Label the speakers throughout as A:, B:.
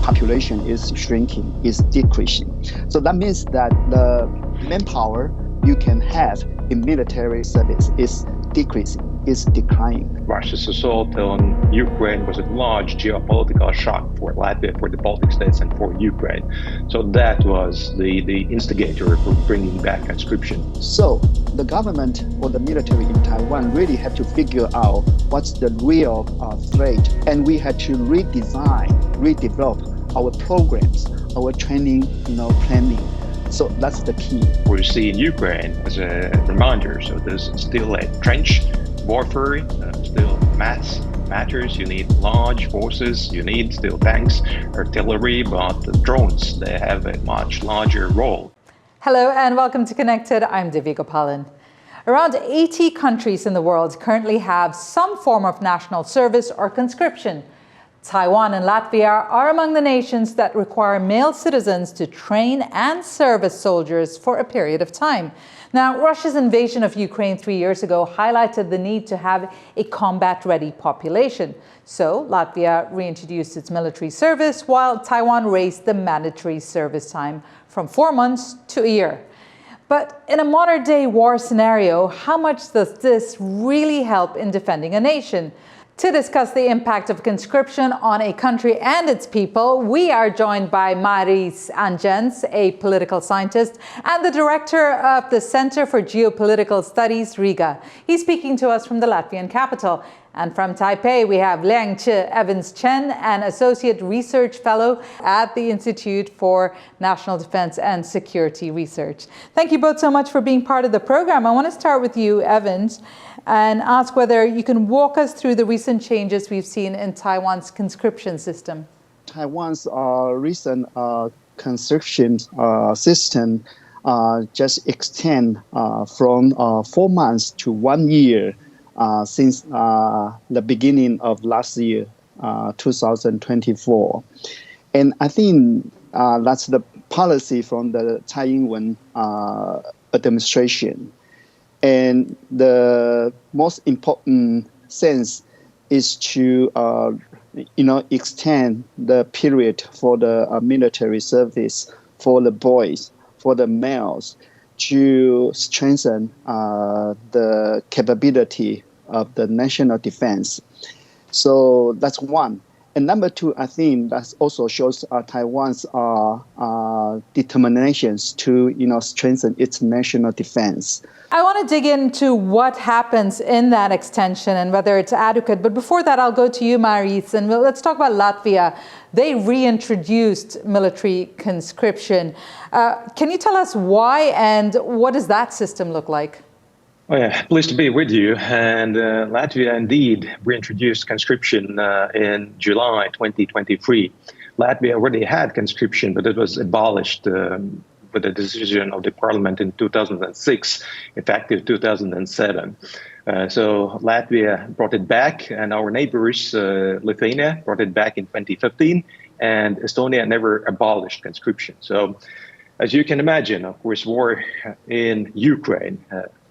A: population is shrinking, is decreasing. So that means that the manpower you can have in military service is decreasing, is declining.
B: Russia's assault on Ukraine was a large geopolitical shock for Latvia, for the Baltic states, and for Ukraine. So that was the instigator for bringing back conscription.
A: So the government or the military in Taiwan really had to figure out what's the real threat, and we had to redevelop our programs, our training, planning. So that's the key.
B: We see in Ukraine as a reminder, so there's still a trench warfare, still mass matters. You need large forces, you need still tanks, artillery, but the drones, they have a much larger role.
C: Hello and welcome to Connected. I'm Divya Gopalan. Around 80 countries in the world currently have some form of national service or conscription. Taiwan and Latvia are among the nations that require male citizens to train and serve as soldiers for a period of time. Now, Russia's invasion of Ukraine 3 years ago highlighted the need to have a combat-ready population. So, Latvia reintroduced its military service, while Taiwan raised the mandatory service time from 4 months to a year. But in a modern-day war scenario, how much does this really help in defending a nation? To discuss the impact of conscription on a country and its people, we are joined by Māris Andžāns, a political scientist and the director of the Center for Geopolitical Studies, Riga. He's speaking to us from the Latvian capital. And from Taipei, we have Liang-chih Chen, an associate research fellow at the Institute for National Defense and Security Research. Thank you both so much for being part of the program. I want to start with you, Evans, and ask whether you can walk us through the recent changes we've seen in Taiwan's conscription system.
A: Taiwan's recent conscription system just extend from 4 months to 1 year since the beginning of last year, 2024. And I think that's the policy from the Taiwan administration. And the most important sense is to, extend the period for the military service for the boys, for the males, to strengthen the capability of the national defense. So that's one. And number two, I think that also shows Taiwan's determinations to, strengthen its national defense.
C: I want to dig into what happens in that extension and whether it's adequate. But before that, I'll go to you, Māris, and let's talk about Latvia. They reintroduced military conscription. Can you tell us why and what does that system look like?
B: Oh yeah, pleased to be with you. And Latvia indeed reintroduced conscription in July 2023. Latvia already had conscription, but it was abolished with a decision of the parliament in 2006, effective 2007. So Latvia brought it back, and our neighbors, Lithuania, brought it back in 2015, and Estonia never abolished conscription. So as you can imagine, of course, war in Ukraine,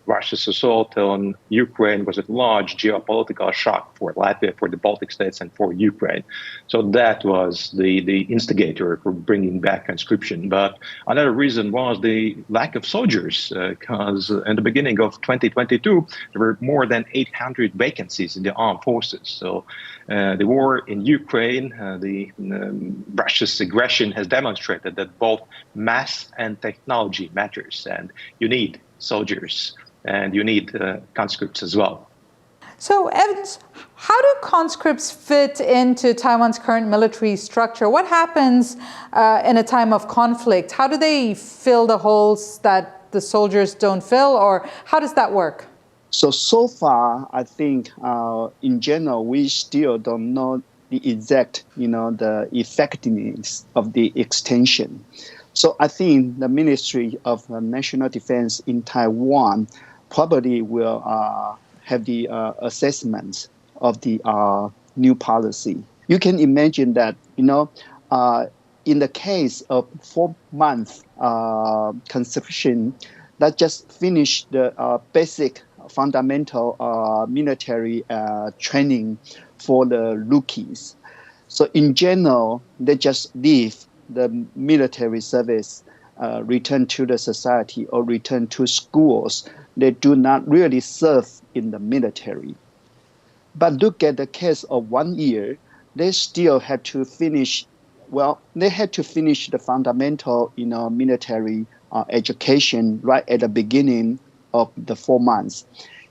B: Russia's assault on Ukraine was a large geopolitical shock for Latvia, for the Baltic states, and for Ukraine. So that was the instigator for bringing back conscription. But another reason was the lack of soldiers, because in the beginning of 2022, there were more than 800 vacancies in the armed forces. So the war in Ukraine, Russia's aggression has demonstrated that both mass and technology matters, and you need soldiers. And you need conscripts as well.
C: So, Evans, how do conscripts fit into Taiwan's current military structure? What happens in a time of conflict? How do they fill the holes that the soldiers don't fill, or how does that work?
A: So far, I think in general, we still don't know the exact, the effectiveness of the extension. So I think the Ministry of National Defense in Taiwan probably will have the assessment of the new policy. You can imagine that, in the case of 4 months conscription, that just finished the basic fundamental military training for the rookies. So in general, they just leave the military service, return to the society or return to schools. They do not really serve in the military. But look at the case of 1 year, they still had to finish, they had to finish the fundamental, military education right at the beginning of the 4 months.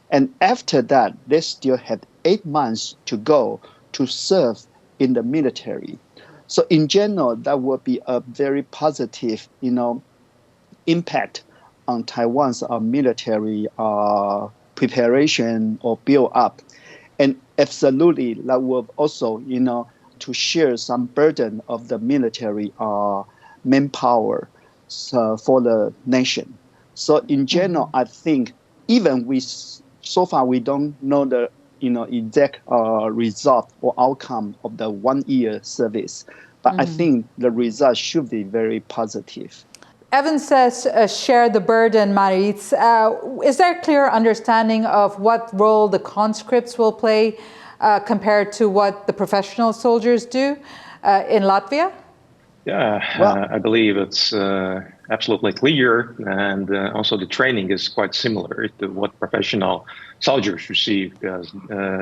A: And after that, they still had 8 months to go to serve in the military. So in general, that would be a very positive, impact on Taiwan's military preparation or build up. And absolutely, that will also, to share some burden of the military manpower for the nation. So in general, I think even so far we don't know the exact result or outcome of the 1 year service, but I think the result should be very positive.
C: Evan says, share the burden, Māris. Is there a clear understanding of what role the conscripts will play compared to what the professional soldiers do in Latvia?
B: Yeah, I believe it's absolutely clear, and also the training is quite similar to what professional soldiers receive, because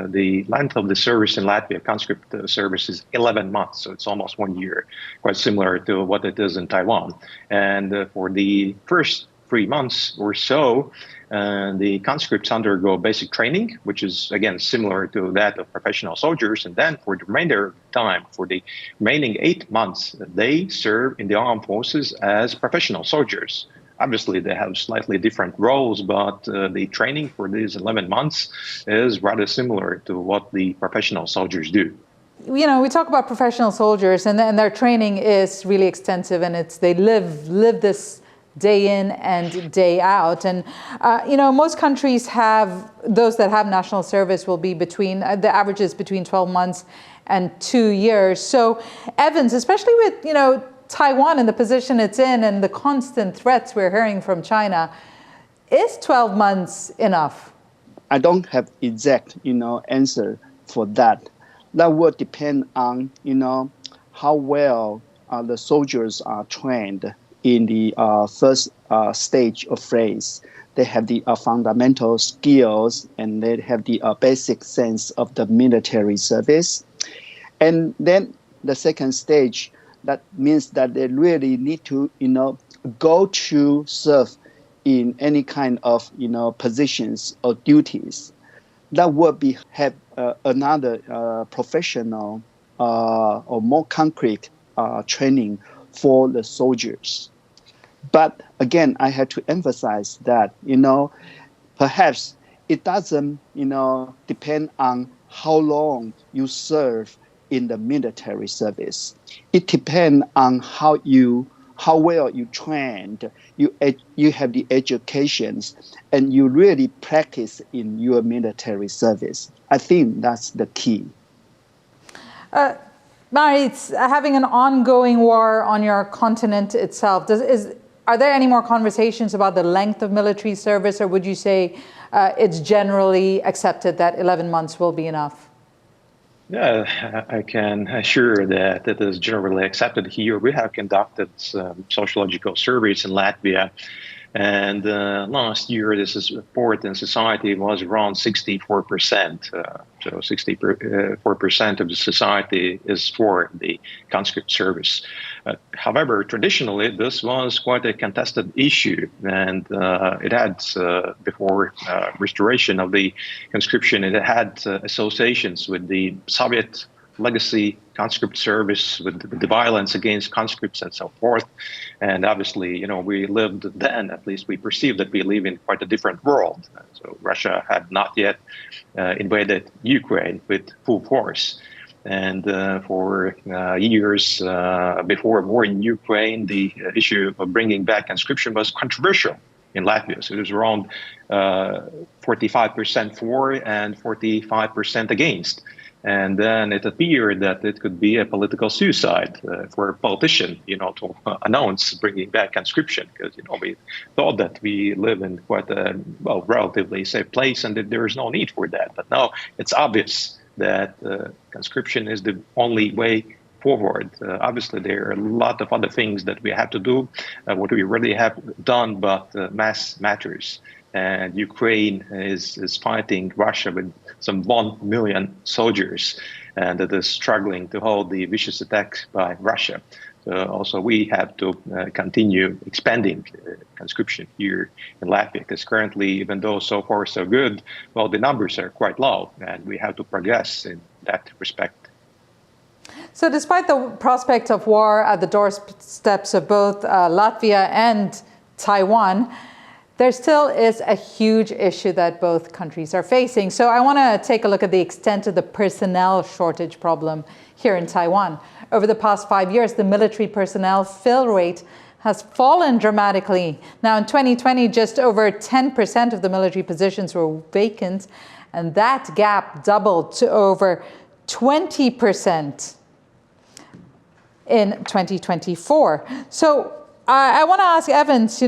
B: the length of the service in Latvia, conscript service, is 11 months, so it's almost 1 year, quite similar to what it is in Taiwan. And for the first 3 months or so, the conscripts undergo basic training, which is, again, similar to that of professional soldiers. And then for the remainder of time, for the remaining 8 months, they serve in the armed forces as professional soldiers. Obviously, they have slightly different roles, but the training for these 11 months is rather similar to what the professional soldiers do.
C: We talk about professional soldiers, and their training is really extensive, and they live this day in and day out. And, most countries have, those that have national service will be between, the average is between 12 months and 2 years. So Evans, especially with, Taiwan and the position it's in and the constant threats we're hearing from China, is 12 months enough?
A: I don't have exact, answer for that. That will depend on, how well the soldiers are trained in the first stage of phase. They have the fundamental skills and they have the basic sense of the military service. And then the second stage, that means that they really need to, go to serve in any kind of, positions or duties. That would have another professional or more concrete training for the soldiers. But again, I had to emphasize that, perhaps it doesn't, depend on how long you serve in the military service. It depends on how well you trained, you have the educations, and you really practice in your military service. I think that's the key.
C: Māris, having an ongoing war on your continent itself, are there any more conversations about the length of military service, or would you say it's generally accepted that 11 months will be enough?
B: Yeah, I can assure that it is generally accepted here. We have conducted some sociological surveys in Latvia, and last year this support in society was around 64%. So 64% of the society is for the conscript service. However, traditionally, this was quite a contested issue, and it had, before restoration of the conscription, it had associations with the Soviet legacy conscript service, with the violence against conscripts and so forth. And obviously, we lived then, at least we perceived that we live in quite a different world. So Russia had not yet invaded Ukraine with full force. And for years before war in Ukraine, the issue of bringing back conscription was controversial in Latvia. So it was around 45% for and 45% against. And then it appeared that it could be a political suicide for a politician, to announce bringing back conscription, because, we thought that we live in quite a, relatively safe place and that there is no need for that. But now it's obvious that conscription is the only way forward. Obviously, there are a lot of other things that we have to do, what we already have done, but mass matters. And Ukraine is fighting Russia with some 1 million soldiers, and that is struggling to hold the vicious attack by Russia. Also, we have to continue expanding conscription here in Latvia, because currently, even though so far so good, well, the numbers are quite low, and we have to progress in that respect.
C: So despite the prospect of war at the doorsteps of both Latvia and Taiwan, there still is a huge issue that both countries are facing. So I want to take a look at the extent of the personnel shortage problem here in Taiwan. Over the past 5 years, the military personnel fill rate has fallen dramatically. Now in 2020, just over 10% of the military positions were vacant, and that gap doubled to over 20% in 2024. So I want to ask Evans,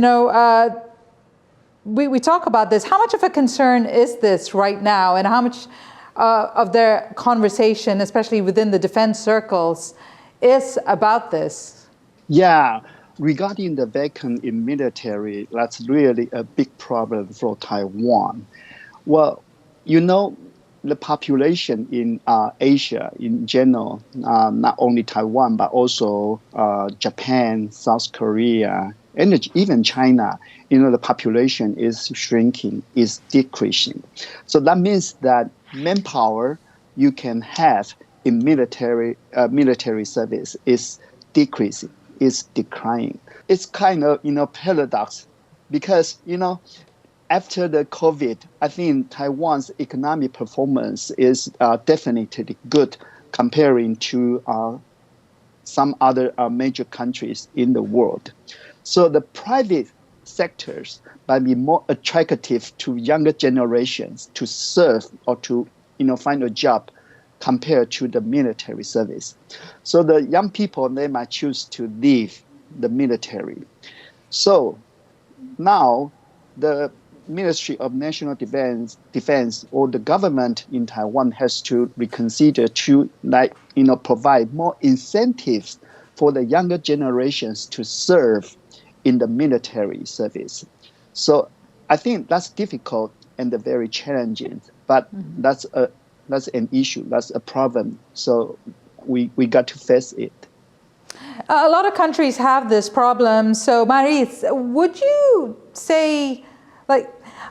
C: we talk about this. How much of a concern is this right now, and how much of their conversation, especially within the defense circles, is about this?
A: Yeah, regarding the vacant in military, that's really a big problem for Taiwan. Well, the population in Asia in general, not only Taiwan, but also Japan, South Korea, and even China, the population is shrinking, is decreasing. So that means that manpower you can have in military service is decreasing, is declining. It's kind of, paradox, because, after the COVID, I think Taiwan's economic performance is definitely good comparing to some other major countries in the world. So the private sectors might be more attractive to younger generations to serve or to find a job compared to the military service. So the young people, they might choose to leave the military. So now the Ministry of National Defense or the government in Taiwan has to reconsider to provide more incentives for the younger generations to serve in the military service. So I think that's difficult and very challenging, but that's an issue, that's a problem. So we got to face it.
C: A lot of countries have this problem. So Māris, would you say,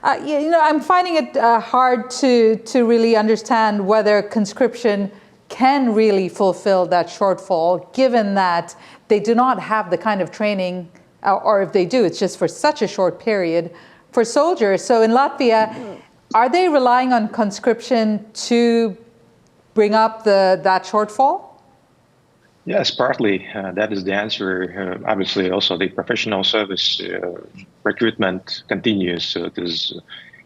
C: I'm finding it hard to really understand whether conscription can really fulfill that shortfall, given that they do not have the kind of training, or if they do, it's just for such a short period for soldiers. So in Latvia, are they relying on conscription to bring up that shortfall?
B: Yes, partly that is the answer. Obviously, also the professional service recruitment continues. So there's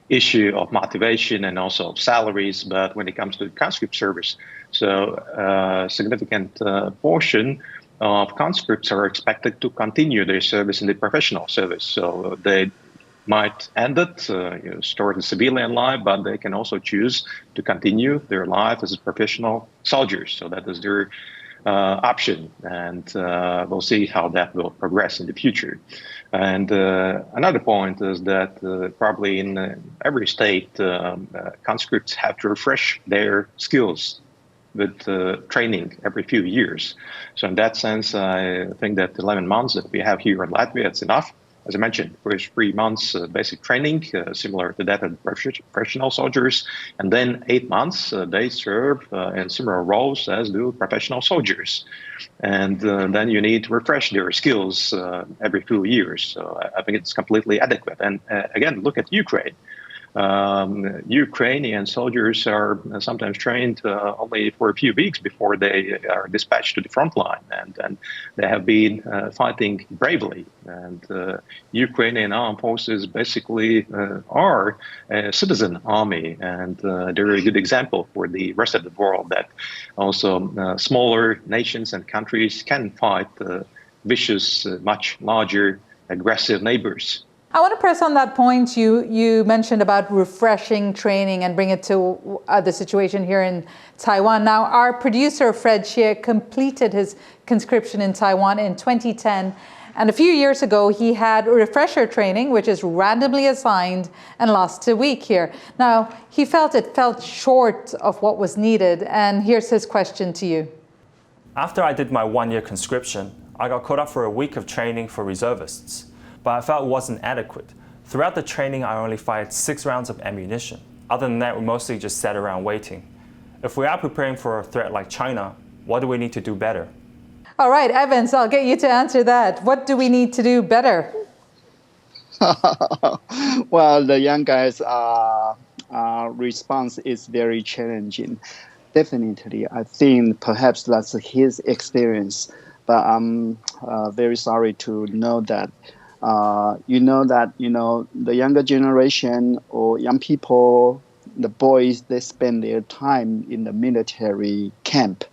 B: issue of motivation and also of salaries. But when it comes to conscript service, so a significant portion of conscripts are expected to continue their service in the professional service. So they might end it, start a civilian life, but they can also choose to continue their life as professional soldiers. So that is their option, and we'll see how that will progress in the future. And another point is that probably in every state, conscripts have to refresh their skills with training every few years. So in that sense, I think that 11 months that we have here in Latvia, it's enough. As I mentioned, first 3 months basic training, similar to that of professional soldiers, and then 8 months they serve in similar roles as do professional soldiers. And then you need to refresh their skills every few years. So I think it's completely adequate. And again, look at Ukraine. Ukrainian soldiers are sometimes trained only for a few weeks before they are dispatched to the front line, and they have been fighting bravely. And Ukrainian armed forces basically are a citizen army, and they're a good example for the rest of the world that also smaller nations and countries can fight vicious, much larger, aggressive neighbors.
C: I want to press on that point you mentioned about refreshing training and bring it to the situation here in Taiwan. Now, our producer, Fred Xie, completed his conscription in Taiwan in 2010. And a few years ago, he had refresher training, which is randomly assigned and lasts a week here. Now, he felt it fell short of what was needed. And here's his question to you.
D: After I did my 1-year conscription, I got called up for a week of training for reservists, but I felt it wasn't adequate. Throughout the training, I only fired 6 rounds of ammunition. Other than that, we mostly just sat around waiting. If we are preparing for a threat like China, what do we need to do better?
C: All right, Evans, I'll get you to answer that. What do we need to do better?
A: Well, the young guy's response is very challenging. Definitely, I think perhaps that's his experience. But I'm very sorry to know that, the younger generation or young people, the boys, they spend their time in the military camp.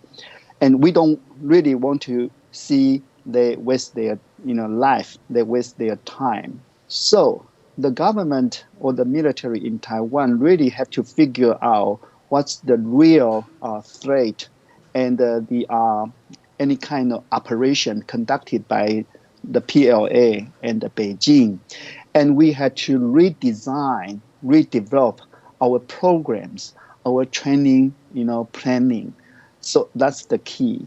A: And we don't really want to see they waste their life, they waste their time. So the government or the military in Taiwan really have to figure out what's the real threat and any kind of operation conducted by the PLA and the Beijing. And we had to redevelop our programs, our training, planning. So that's the key.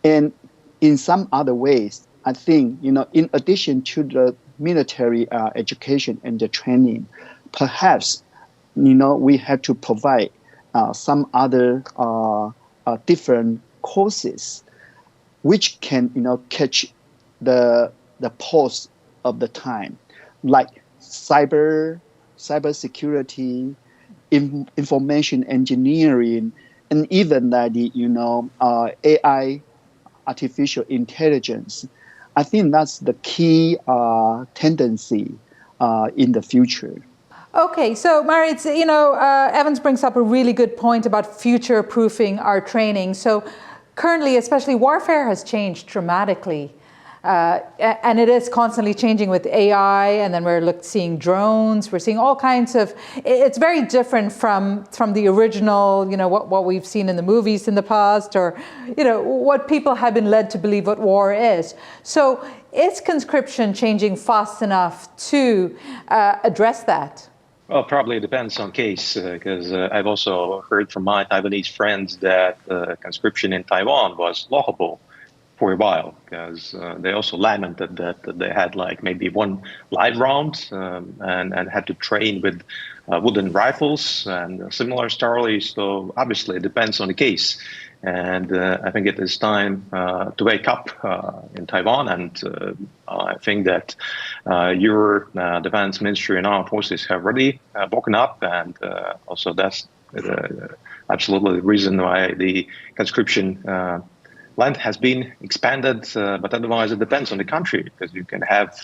A: And in some other ways, I think, in addition to the military education and the training, perhaps, we have to provide some other different courses which can, catch the pulse of the time, like cybersecurity, information engineering, and even AI, artificial intelligence. I think that's the key tendency in the future.
C: Okay, so Māris, Evans brings up a really good point about future-proofing our training. So currently, especially warfare has changed dramatically. And it is constantly changing with AI, and then we're seeing drones, we're seeing all kinds of, it's very different from the original, what we've seen in the movies in the past, or, what people have been led to believe what war is. So is conscription changing fast enough to address that?
B: Well, probably it depends on case, because I've also heard from my Taiwanese friends that conscription in Taiwan was laudable for a while, because they also lamented that they had maybe one live round and had to train with wooden rifles and similar stories. So obviously it depends on the case. And I think it is time to wake up in Taiwan. And I think that your defense ministry and armed forces have already woken up. And also that's absolutely the reason why the conscription land has been expanded, but otherwise it depends on the country, because you can have,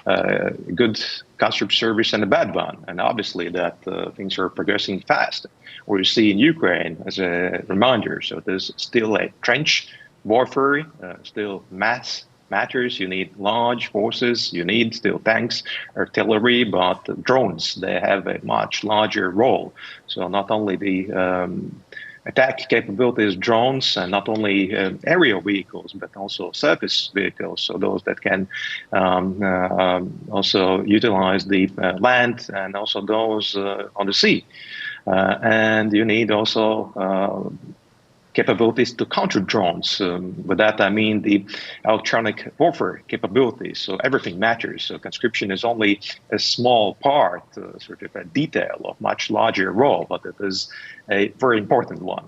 B: a good conscript service and a bad one. And obviously that things are progressing fast. Or you see in Ukraine as a reminder. So there's still a trench warfare, still mass matters. You need large forces, you need still tanks, artillery, but drones, they have a much larger role. So not only the attack capabilities, drones, and not only aerial vehicles, but also surface vehicles, so those that can also utilize the land, and also those on the sea. And you need also capabilities to counter drones. With that, I mean the electronic warfare capabilities. So everything matters. So conscription is only a small part, sort of a detail of much larger role, but it is a very important one.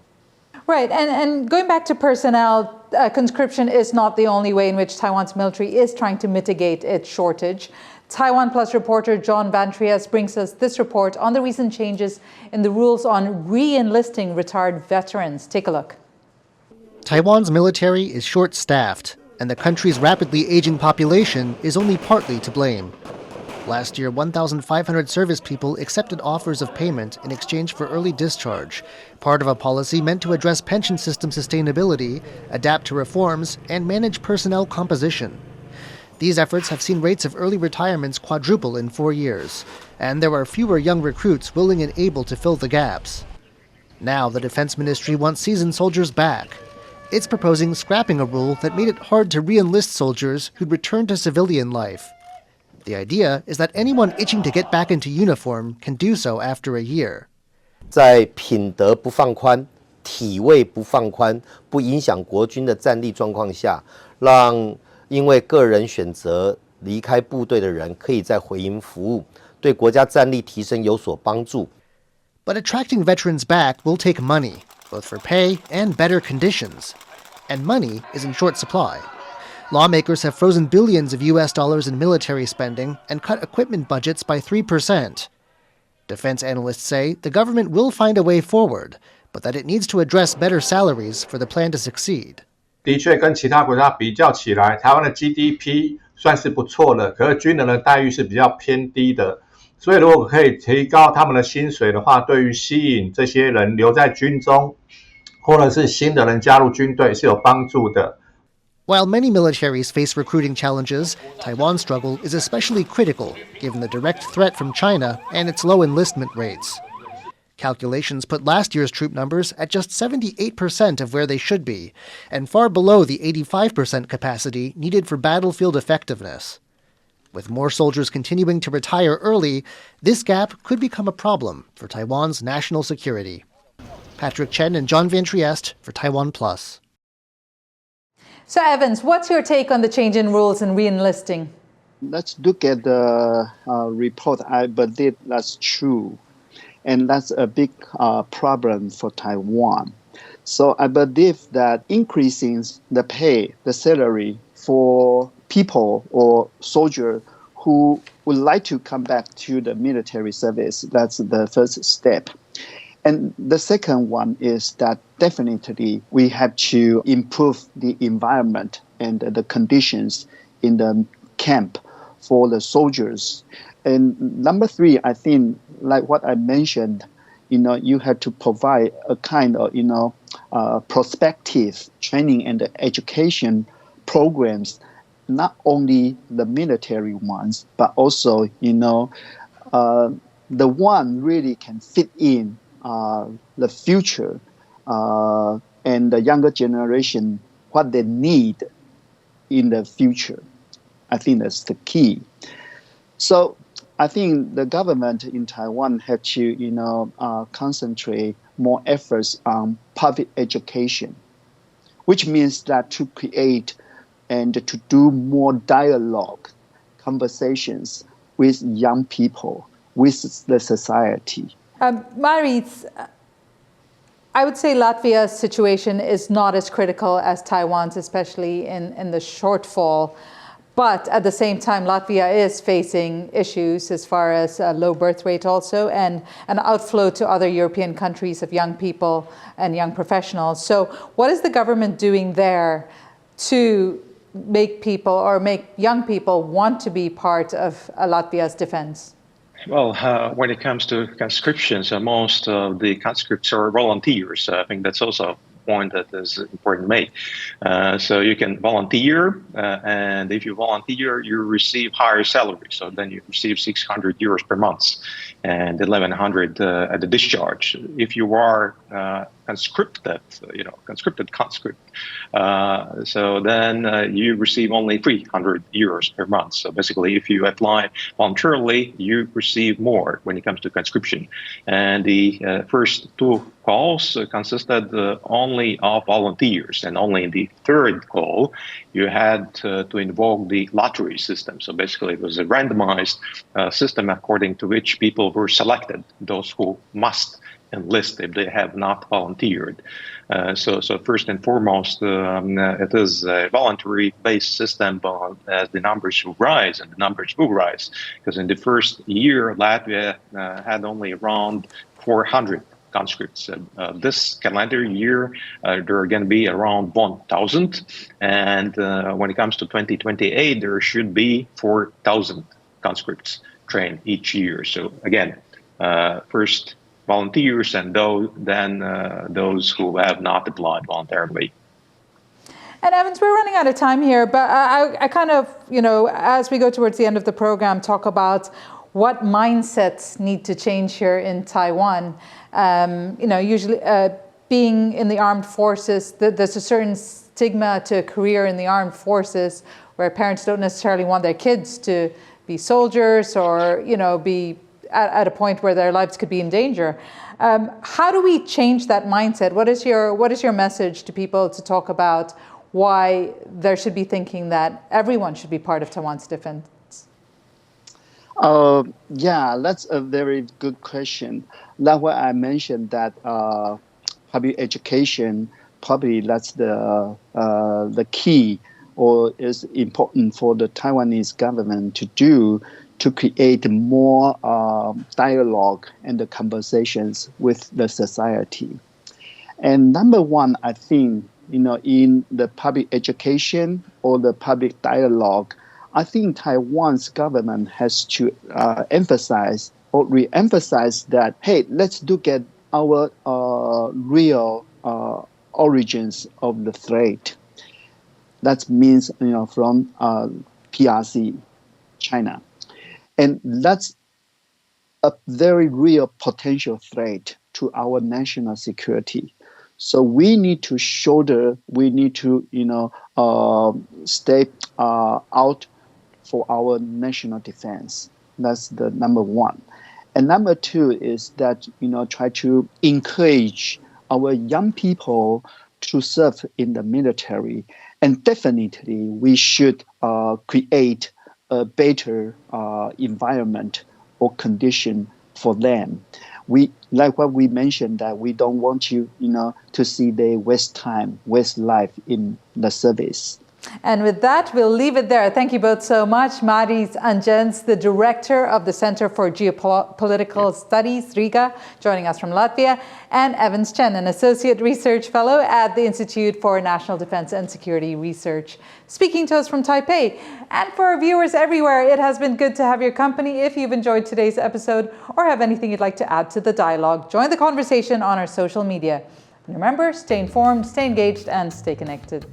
C: Right, and going back to personnel, conscription is not the only way in which Taiwan's military is trying to mitigate its shortage. TaiwanPlus reporter John Van Trieste brings us this report on the recent changes in the rules on re-enlisting retired veterans. Take a look.
E: Taiwan's military is short-staffed, and the country's rapidly aging population is only partly to blame. Last year, 1,500 service people accepted offers of payment in exchange for early discharge, part of a policy meant to address pension system sustainability, adapt to reforms, and manage personnel composition. These efforts have seen rates of early retirements quadruple in 4 years, and there are fewer young recruits willing and able to fill the gaps. Now the Defense Ministry wants seasoned soldiers back. It's proposing scrapping a rule that made it hard to re-enlist soldiers who'd return to civilian life. The idea is that anyone itching to get back into uniform can do so after a year.
F: 在品德不放宽、体位不放宽、不影响国军的战力状况下，让因为个人选择离开部队的人可以在回营服务，对国家战力提升有所帮助。
E: But attracting veterans back will take money, both for pay and better conditions. And money is in short supply. Lawmakers have frozen billions of US dollars in military spending and cut equipment budgets by 3%. Defense analysts say the government will find a way forward, but that it needs to address better salaries for the plan to succeed.
G: 的确，跟其他国家比较起来，台湾的 GDP 算是不错的，可是军人的待遇是比较偏低的。所以，如果可以提高他们的薪水的话，对于吸引这些人留在军中，或者是新的人加入军队是有帮助的。
E: While many militaries face recruiting challenges, Taiwan's struggle is especially critical given the direct threat from China and its low enlistment rates. Calculations put last year's troop numbers at just 78% of where they should be, and far below the 85% capacity needed for battlefield effectiveness. With more soldiers continuing to retire early, this gap could become a problem for Taiwan's national security. Patrick Chen and John Van Trieste for TaiwanPlus.
C: So Evans, what's your take on the change in rules in re-enlisting?
A: Let's look at the report. I believe that's true. And that's a big problem for Taiwan. So I believe that increasing the pay, the salary for people or soldiers who would like to come back to the military service, that's the first step. And the second one is that definitely we have to improve the environment and the conditions in the camp for the soldiers. And number three, I think, like what I mentioned, you have to provide a kind of, prospective training and education programs, not only the military ones, but also, the one really can fit in the future and the younger generation, what they need in the future. I think that's the key. So I think the government in Taiwan had to, concentrate more efforts on public education, which means that to create and to do more dialogue, conversations with young people, with the society.
C: Māris, I would say Latvia's situation is not as critical as Taiwan's, especially in the shortfall. But at the same time, Latvia is facing issues as far as low birth rate also and an outflow to other European countries of young people and young professionals. So what is the government doing there to make people or make young people want to be part of Latvia's defense?
B: Well, when it comes to conscription, so most of the conscripts are volunteers. I think that's also a point that is important to make. So you can volunteer, and if you volunteer, you receive higher salary. So then you receive 600 euros per month and 1,100 at the discharge. If you are conscripted, conscript. So then you receive only 300 euros per month. So basically, if you apply voluntarily, you receive more when it comes to conscription. And the first two calls consisted only of volunteers, and only in the third call, you had to invoke the lottery system. So basically, it was a randomized system according to which people were selected, those who must enlist if they have not volunteered. So first and foremost, it is a voluntary-based system, but as the numbers will rise, and the numbers will rise, because in the first year, Latvia had only around 400 conscripts. This calendar year, there are going to be around 1,000, and when it comes to 2028, there should be 4,000 conscripts trained each year. So again, first volunteers, and then those who have not applied voluntarily.
C: And Evans, we're running out of time here, but I kind of, as we go towards the end of the program, talk about what mindsets need to change here in Taiwan. Usually being in the armed forces, there's a certain stigma to a career in the armed forces where parents don't necessarily want their kids to be soldiers or, be at a point where their lives could be in danger. How do we change that mindset? What is your message to people to talk about why there should be thinking that everyone should be part of Taiwan's defense?
A: That's a very good question. That's why I mentioned that public education, probably that's the key or is important for the Taiwanese government to do to create more dialogue and the conversations with the society. And number one, I think, in the public education or the public dialogue, I think Taiwan's government has to emphasize or re-emphasize that, hey, let's look at our real origins of the threat. That means, from PRC, China. And that's a very real potential threat to our national security. So we need to step out for our national defense. That's the number one. And number two is that, try to encourage our young people to serve in the military. And definitely we should create a better environment or condition for them. We, like what we mentioned, that we don't want you, to see they waste time, waste life in the service.
C: And with that, we'll leave it there. Thank you both so much. Māris Andžāns, the director of the Center for Geopolitical Studies, Riga, joining us from Latvia, and Evans Chen, an associate research fellow at the Institute for National Defense and Security Research, speaking to us from Taipei. And for our viewers everywhere, it has been good to have your company. If you've enjoyed today's episode or have anything you'd like to add to the dialogue, join the conversation on our social media. And remember, stay informed, stay engaged, and stay connected.